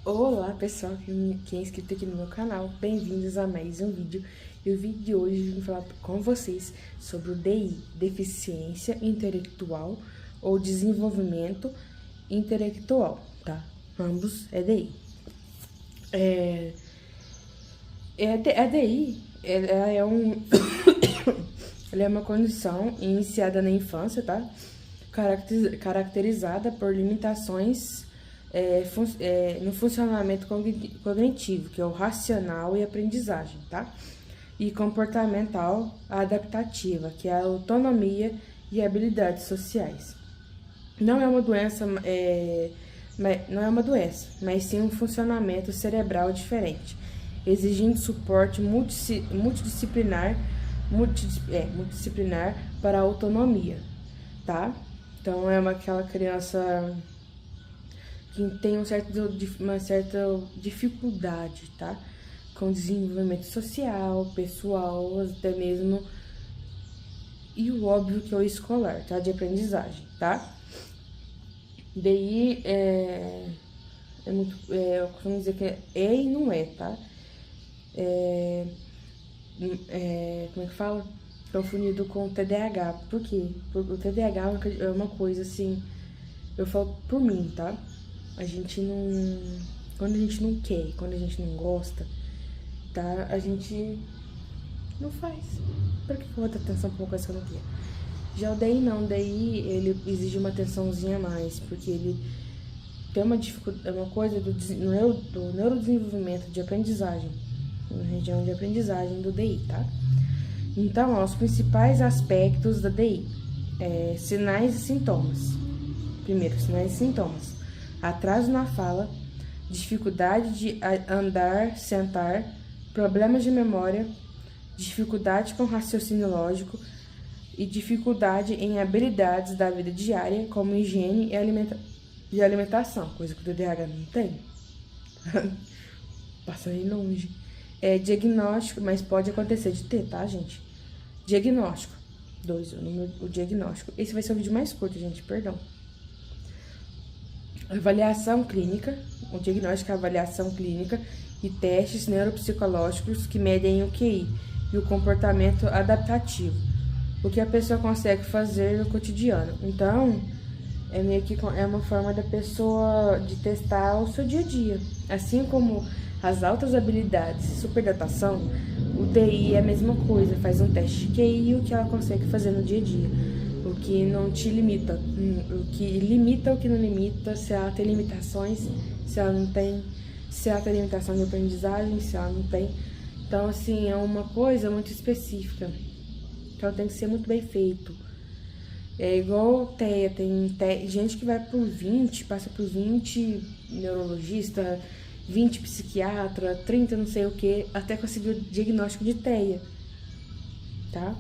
Olá pessoal que é inscrito aqui no meu canal, bem-vindos a mais um vídeo. E o vídeo de hoje eu vim falar com vocês sobre o DI, Deficiência Intelectual ou Desenvolvimento Intelectual, tá? Ambos é DI. A DI, ela é ela é uma condição iniciada na infância, tá? Caracterizada por limitações no funcionamento cognitivo, que é o racional e aprendizagem, tá? E comportamental adaptativa, que é a autonomia e habilidades sociais. Não é uma doença, mas sim um funcionamento cerebral diferente, exigindo suporte multidisciplinar para a autonomia, tá? Então é aquela criança que tem uma certa dificuldade, tá? Com desenvolvimento social, pessoal, até mesmo, e o óbvio que é o escolar, tá? De aprendizagem, tá? Daí eu costumo dizer que é e não é, tá? Como é que fala? Confundido com o TDAH. Por quê? Porque o TDAH é uma coisa assim, eu falo por mim, tá? A gente não. Quando a gente não quer, quando a gente não gosta, tá? A gente não faz. Por que eu vou dar atenção pra uma coisa que eu não quero? Já o DI não, o DI ele exige uma atençãozinha a mais, porque ele tem uma dificuldade, uma coisa do neurodesenvolvimento de aprendizagem, na região de aprendizagem do DI, tá? Então, ó, os principais aspectos da DI: sinais e sintomas. Primeiro, sinais e sintomas: atraso na fala, dificuldade de andar, sentar, problemas de memória, dificuldade com raciocínio lógico e dificuldade em habilidades da vida diária, como higiene e alimentação, coisa que o TDAH não tem. Passa aí longe. Diagnóstico, mas pode acontecer de ter, tá, gente? Diagnóstico. 2, o diagnóstico. Esse vai ser o vídeo mais curto, gente, perdão. Avaliação clínica. O diagnóstico é a avaliação clínica e testes neuropsicológicos que medem o QI e o comportamento adaptativo, o que a pessoa consegue fazer no cotidiano. Então, meio que é uma forma da pessoa de testar o seu dia a dia. Assim como as altas habilidades e superdatação, o DI é a mesma coisa, faz um teste de QI e o que ela consegue fazer no dia a dia. O que não te limita, o que limita, o que não limita, se ela tem limitações, se ela não tem, se ela tem limitação de aprendizagem, se ela não tem. Então, assim, é uma coisa muito específica. Então, tem que ser muito bem feito. É igual TEA, tem gente que vai por 20, passa por 20 neurologista, 20 psiquiatra, 30 não sei o que, até conseguir o diagnóstico de TEA, tá?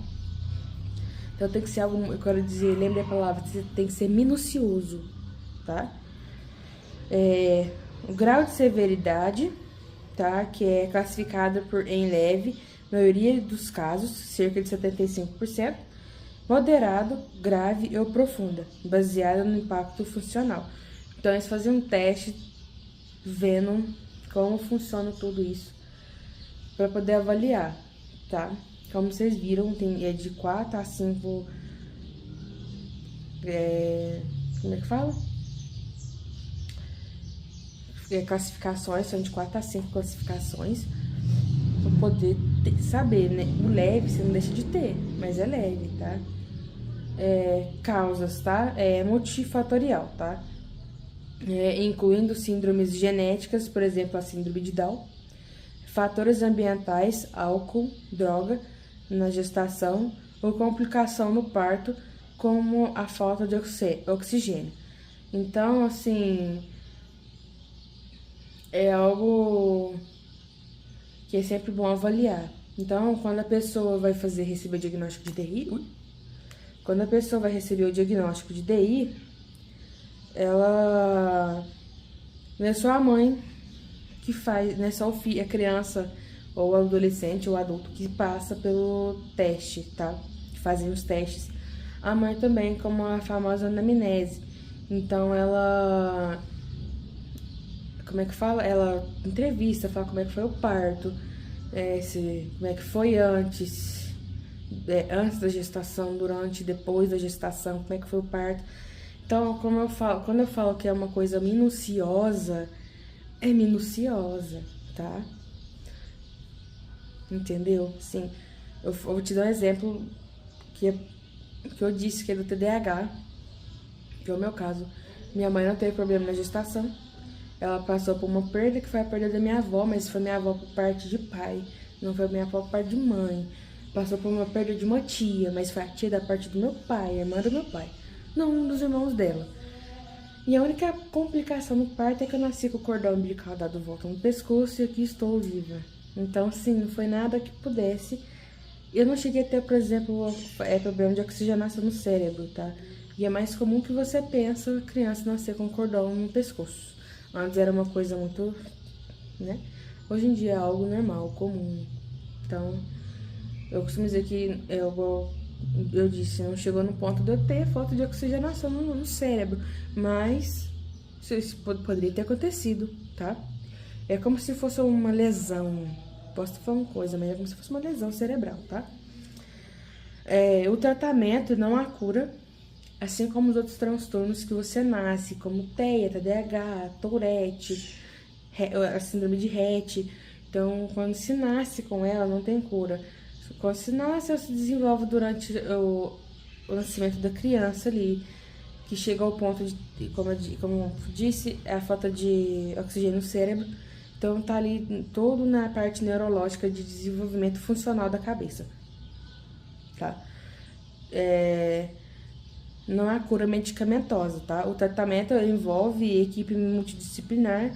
Então tem que ser algo, eu quero dizer, lembre a palavra, tem que ser minucioso, tá? O grau de severidade, tá? Que é classificado em leve, maioria dos casos, cerca de 75%, moderado, grave ou profunda, baseada no impacto funcional. Então, eles fazem um teste vendo como funciona tudo isso para poder avaliar, tá? Como vocês viram, é de 4 a 5. Como é que fala? Classificações, são de 4 a 5 classificações para poder saber, né? O leve você não deixa de ter, mas é leve, tá? Causas, tá? Multifatorial, tá? Incluindo síndromes genéticas, por exemplo, a síndrome de Down, fatores ambientais, álcool, droga na gestação ou complicação no parto, como a falta de oxigênio. Então, assim, é algo que é sempre bom avaliar. Então, quando a pessoa vai receber o diagnóstico de DI, quando a pessoa vai receber o diagnóstico de DI, ela não é só a mãe que faz, não é só a criança ou o adolescente ou adulto que passa pelo teste, tá? Que fazem os testes. A mãe também, como a famosa anamnese. Então, ela como é que fala? Ela entrevista, fala como é que foi o parto, como é que foi antes, antes da gestação, durante, depois da gestação, como é que foi o parto. Então, quando eu falo que é uma coisa minuciosa, é minuciosa, tá? Entendeu? Sim. Eu vou te dar um exemplo que eu disse que é do TDAH, que é o meu caso. Minha mãe não teve problema na gestação. Ela passou por uma perda que foi a perda da minha avó, mas foi minha avó por parte de pai, não foi minha avó por parte de mãe. Passou por uma perda de uma tia, mas foi a tia da parte do meu pai, a irmã do meu pai, não um dos irmãos dela. E a única complicação no parto é que eu nasci com o cordão umbilical dado volta no pescoço e aqui estou viva. Então, sim, não foi nada que pudesse. Eu não cheguei a ter, por exemplo, problema de oxigenação no cérebro, tá? E é mais comum que você pensa a criança nascer com cordão no pescoço. Antes era uma coisa muito, né? Hoje em dia é algo normal, comum. Então, eu costumo dizer que eu disse, não chegou no ponto de eu ter falta de oxigenação no cérebro. Mas isso poderia ter acontecido, tá? É como se fosse uma lesão. Posso falar uma coisa, mas é como se fosse uma lesão cerebral, tá? O tratamento não há cura, assim como os outros transtornos que você nasce, como TEA, TDAH, Tourette, a síndrome de Rett. Então, quando se nasce com ela, não tem cura. Quando se nasce, ela se desenvolve durante o nascimento da criança ali, que chega ao ponto de, como eu disse, a falta de oxigênio no cérebro. Então, tá ali todo na parte neurológica de desenvolvimento funcional da cabeça, tá? Não há cura medicamentosa, tá? O tratamento envolve equipe multidisciplinar,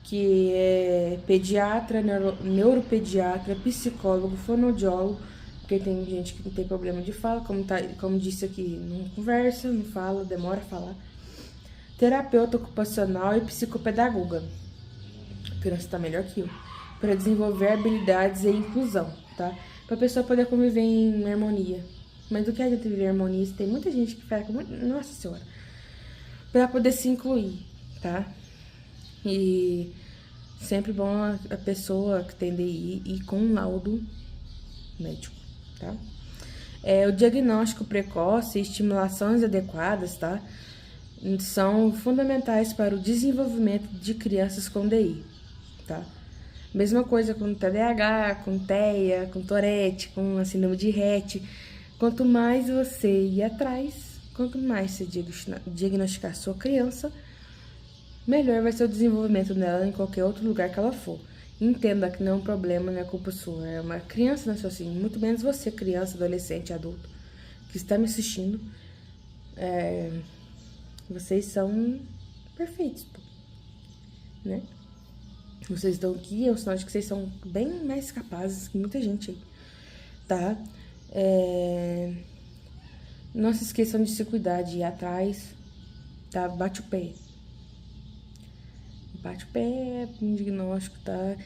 que é pediatra, neuropediatra, psicólogo, fonoaudiólogo, porque tem gente que não tem problema de fala, como disse aqui, não conversa, não fala, demora a falar. Terapeuta ocupacional e psicopedagoga. A criança tá melhor que eu. Para desenvolver habilidades e inclusão, tá? Pra pessoa poder conviver em harmonia. Mas do que adianta viver em harmonia? Tem muita gente que fica muito... Nossa Senhora. Pra poder se incluir, tá? E sempre bom a pessoa que tem DI ir com um laudo médico, tá? O diagnóstico precoce e estimulações adequadas, tá? São fundamentais para o desenvolvimento de crianças com DI, tá? Mesma coisa com TDAH, com TEA, com Tourette, com a síndrome de Rett. Quanto mais você ir atrás, quanto mais você diagnosticar a sua criança, melhor vai ser o desenvolvimento dela em qualquer outro lugar que ela for. Entenda que não é um problema, não é culpa sua. É uma criança nasceu assim, muito menos você, criança, adolescente, adulto, que está me assistindo. Vocês são perfeitos, pô, né? Vocês estão aqui, é um sinal de que vocês são bem mais capazes que muita gente aí, tá? Não se esqueçam de se cuidar, de ir atrás, tá? Bate o pé, um diagnóstico, tá?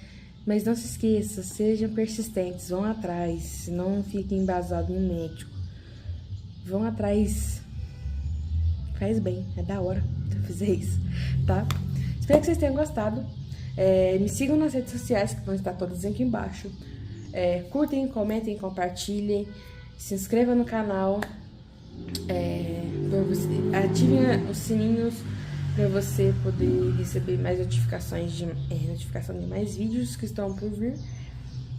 Mas não se esqueça, sejam persistentes, vão atrás, não fiquem embasados no médico. Vão atrás, faz bem, é da hora fazer isso, tá? Espero que vocês tenham gostado. Me sigam nas redes sociais, que vão estar todas aqui embaixo. Curtem, comentem, compartilhem. Se inscrevam no canal. Ativem os sininhos para você poder receber mais notificação de mais vídeos que estão por vir.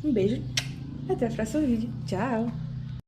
Um beijo, até o próximo vídeo. Tchau!